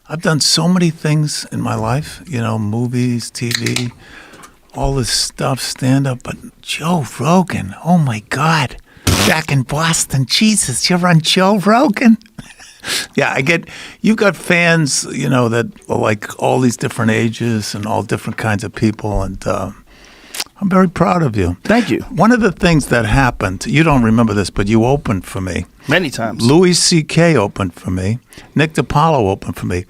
I've done so many things in my life, movies, TV, all this stuff, stand-up. But Joe Rogan, oh, my God. Back in Boston, Jesus, you're on Joe Rogan? Yeah, you've got fans, that are like all these different ages and all different kinds of people. And I'm very proud of you. Thank you. One of the things that happened, you don't remember this, but you opened for me. Many times. Louis C.K. opened for me. Nick DiPaolo opened for me.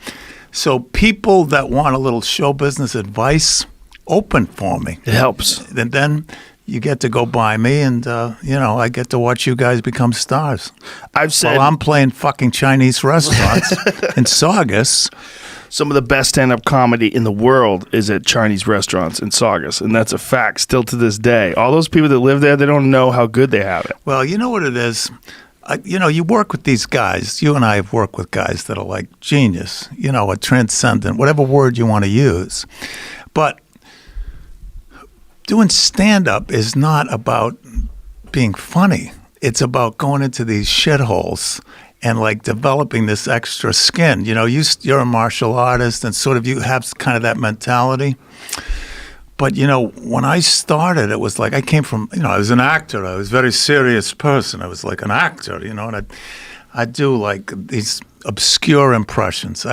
So people that want a little show business advice open for me. It helps. And then you get to go by me, and I get to watch you guys become stars. I've said I'm playing fucking Chinese restaurants in Saugus. some of the best stand-up comedy in the world is at Chinese restaurants in Saugus, and that's a fact still to this day. All those people that live there, they don't know how good they have it. Well, you know what it is? You work with these guys. You and I have worked with guys that are like genius, a transcendent, whatever word you want to use. But doing stand-up is not about being funny. It's about going into these shitholes and like developing this extra skin. You're a martial artist, and sort of you have kind of that mentality. But, when I started, it was like I came from, I was an actor. I was a very serious person. I was like an actor, and I'd do like these obscure impressions.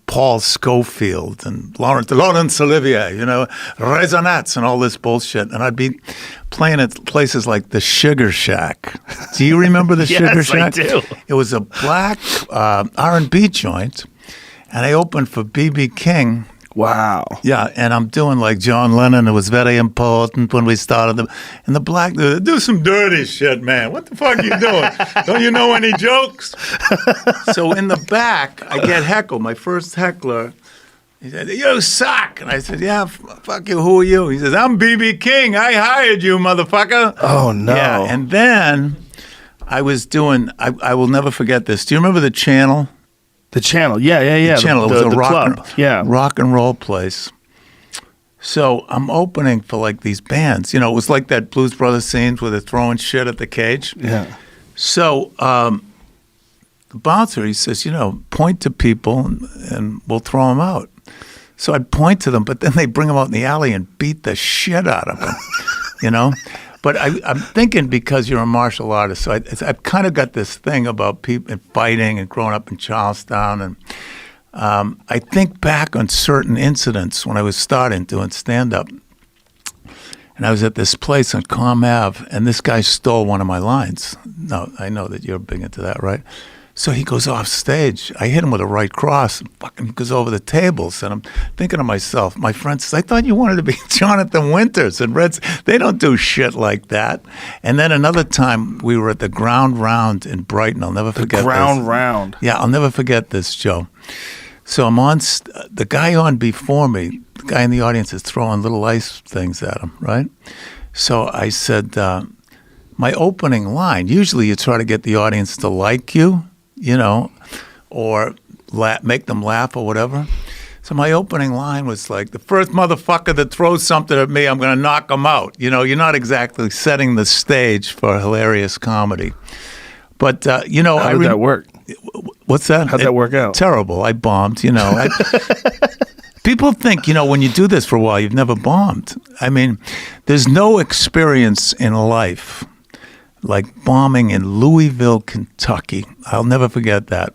Paul Schofield and Laurence Olivier, Resonance and all this bullshit. And I'd be playing at places like the Sugar Shack. Do you remember the Sugar Shack? Yes, I do. It was a black R&B joint, and I opened for B.B. King. Wow. Yeah, and I'm doing like John Lennon. It was very important when we started. And the black dude, do some dirty shit, man. What the fuck are you doing? Don't you know any jokes? So in the back, I get heckled. My first heckler, he said, "You suck." And I said, "Yeah, fuck you. Who are you?" He says, "I'm B.B. King. I hired you, motherfucker." Oh, no. Yeah, and then I was doing, I will never forget this. Do you remember the Channel? The Channel, yeah. The Channel, it was a rock and roll place. So I'm opening for like these bands. It was like that Blues Brothers scenes where they're throwing shit at the cage. Yeah. So the bouncer, he says, point to people and we'll throw them out. So I'd point to them, but then they bring them out in the alley and beat the shit out of them, But I'm thinking because you're a martial artist, so I've kind of got this thing about people and fighting and growing up in Charlestown. And I think back on certain incidents when I was starting doing stand-up. And I was at this place on Comm Ave, and this guy stole one of my lines. No, I know that you're big into that, right? So he goes off stage. I hit him with a right cross, and fucking goes over the tables. And I'm thinking to myself, my friend says, "I thought you wanted to be Jonathan Winters and Reds. They don't do shit like that." And then another time, we were at the Ground Round in Brighton. I'll never forget this. The Ground Round. Yeah, I'll never forget this, Joe. So I'm on, the guy on before me, the guy in the audience is throwing little ice things at him, right? So I said, my opening line, usually you try to get the audience to like you, or make them laugh or whatever. So my opening line was like, "The first motherfucker that throws something at me, I'm going to knock him out." You're not exactly setting the stage for hilarious comedy. But, How did that work? What's that? How'd that work out? Terrible. I bombed, People think, when you do this for a while, you've never bombed. I mean, there's no experience in life like bombing in Louisville, Kentucky. I'll never forget that.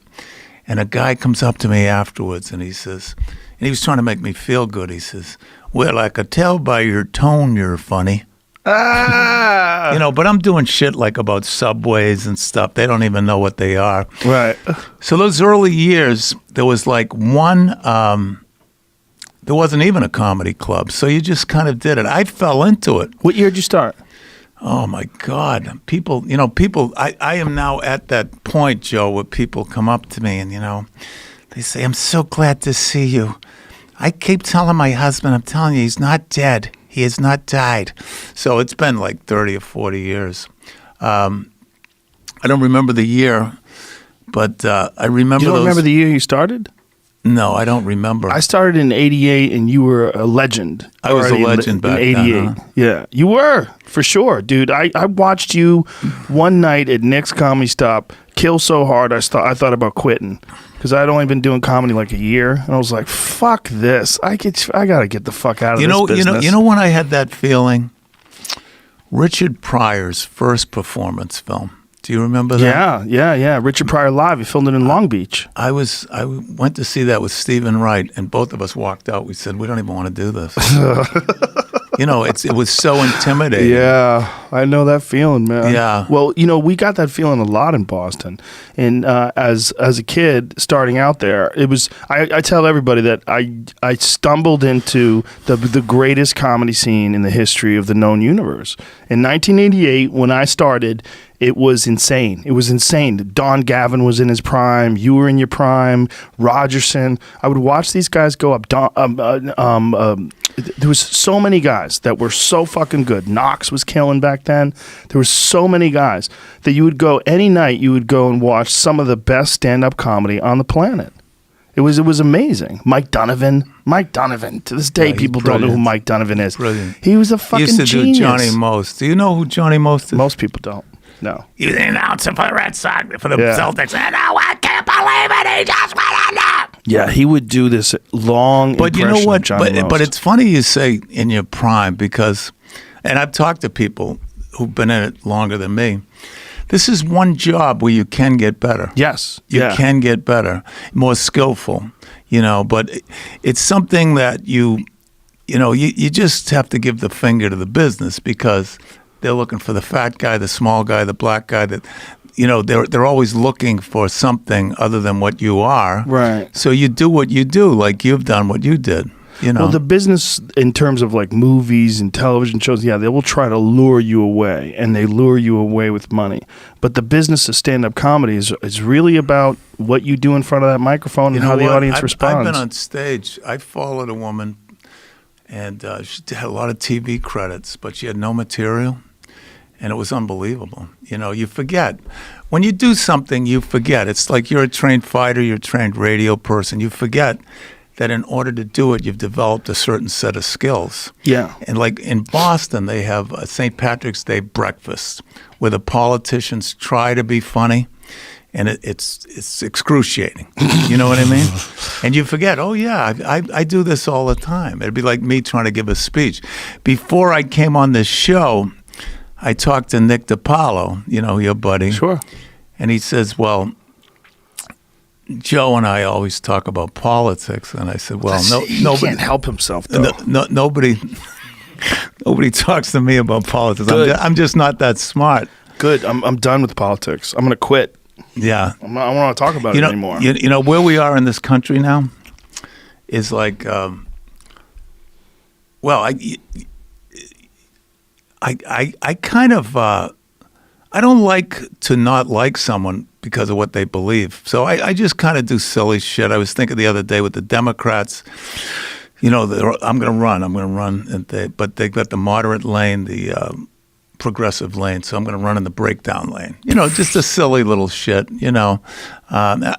And a guy comes up to me afterwards and he says, and he was trying to make me feel good. He says, "Well, I could tell by your tone you're funny." Ah! But I'm doing shit like about subways and stuff. They don't even know what they are. Right. So those early years, there was like one, there wasn't even a comedy club. So you just kind of did it. I fell into it. What year did you start? Oh, my God. People, I am now at that point, Joe, where people come up to me and, they say, "I'm so glad to see you. I keep telling my husband, I'm telling you, he's not dead. He has not died." So it's been like 30 or 40 years. I don't remember the year, but I remember You don't remember the year you started? No, I don't remember. I started in '88, and you were a legend. I was a already legend back in '88. then, huh? Yeah, you were for sure, dude. I watched you one night at Nick's Comedy Stop kill so hard I thought about quitting because I'd only been doing comedy like a year, and I was like, "Fuck this! I gotta get the fuck out of this business." You know when I had that feeling? Richard Pryor's first performance film. Do you remember that? Yeah. Richard Pryor Live. He filmed it in Long Beach. I went to see that with Stephen Wright, and both of us walked out. We said, we don't even want to do this. It was so intimidating. Yeah, I know that feeling, man. Yeah. Well, we got that feeling a lot in Boston, and as a kid starting out there, it was. I tell everybody that I stumbled into the greatest comedy scene in the history of the known universe. In 1988, when I started, it was insane. It was insane. Don Gavin was in his prime. You were in your prime. Rogerson. I would watch these guys go up. There was so many guys that were so fucking good. Knox was killing back then. There were so many guys that you would go any night. You would go and watch some of the best stand-up comedy on the planet. It was amazing. Mike Donovan. To this day, people don't know who Mike Donovan is. Brilliant. He was a fucking genius. He used to genius. do Johnny Most. Do you know who Johnny Most is? Most people don't. No. He was the announcer for the Red Sox, for the Celtics. And I can't believe it. He just went on. Yeah, he would do this long But you know impression what? of Johnny Most. But it's funny you say in your prime because, and I've talked to people who've been in it longer than me. This is one job where you can get better. Yes. You can get better, more skillful, but it's something that you just have to give the finger to the business because they're looking for the fat guy, the small guy, the black guy that, they're always looking for something other than what you are. Right. So you do what you do, like you've done what you did. Well, the business in terms of like movies and television shows, they will try to lure you away, and they lure you away with money. But the business of stand-up comedy is really about what you do in front of that microphone and how the audience responds. I've been on stage. I followed a woman, and she had a lot of TV credits, but she had no material, and it was unbelievable. You forget. When you do something, you forget. It's like you're a trained fighter, you're a trained radio person. You forget that in order to do it, you've developed a certain set of skills. Yeah. And like in Boston, they have a St. Patrick's Day breakfast where the politicians try to be funny, and it's excruciating. You know what I mean? And you forget, oh, yeah, I do this all the time. It'd be like me trying to give a speech. Before I came on this show, I talked to Nick DiPaolo, your buddy. Sure. And he says, well, Joe and I always talk about politics, and I said, "Well, nobody can't help himself, though. Nobody talks to me about politics. I'm just not that smart." Good. I'm done with politics. I'm going to quit. Yeah, I don't want to talk about it anymore. You know where we are in this country now is like, I kind of I don't like to not like someone because of what they believe. So I just kind of do silly shit. I was thinking the other day with the Democrats, I'm going to run, but they got the moderate lane, the progressive lane, so I'm going to run in the breakdown lane. Just a silly little shit, I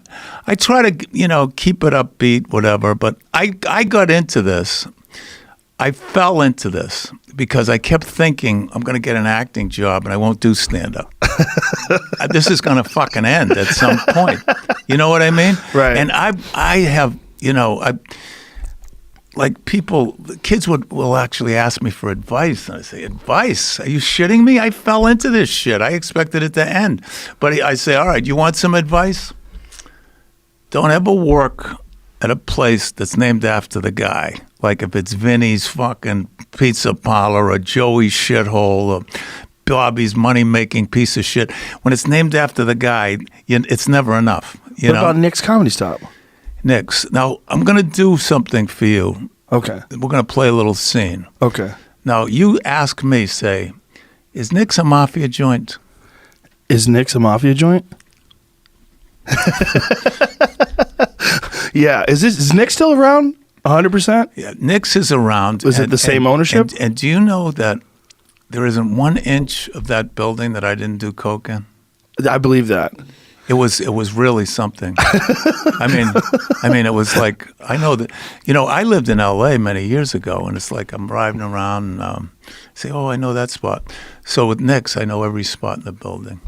try to, keep it upbeat, whatever, but I got into this. I fell into this because I kept thinking I'm going to get an acting job and I won't do stand-up. This is going to fucking end at some point. You know what I mean? Right. And I have, like people, kids will actually ask me for advice. And I say, advice? Are you shitting me? I fell into this shit. I expected it to end. But I say, all right, you want some advice? Don't ever work at a place that's named after the guy. Like if it's Vinny's fucking pizza parlor or Joey's shithole or Bobby's money-making piece of shit. When it's named after the guy, it's never enough. What about Nick's Comedy Stop? Nick's. Now, I'm going to do something for you. Okay. We're going to play a little scene. Okay. Now, you ask me, say, is Nick's a mafia joint? Is Nick's a mafia joint? Yeah. Is Nick still around? 100%? Yeah, Nick's is around. Is it the same ownership? And do you know that there isn't 1 inch of that building that I didn't do coke in? I believe that. It was really something. I mean, it was like, I know that, I lived in L.A. many years ago, and it's like I'm driving around and say, oh, I know that spot. So with Nick's, I know every spot in the building.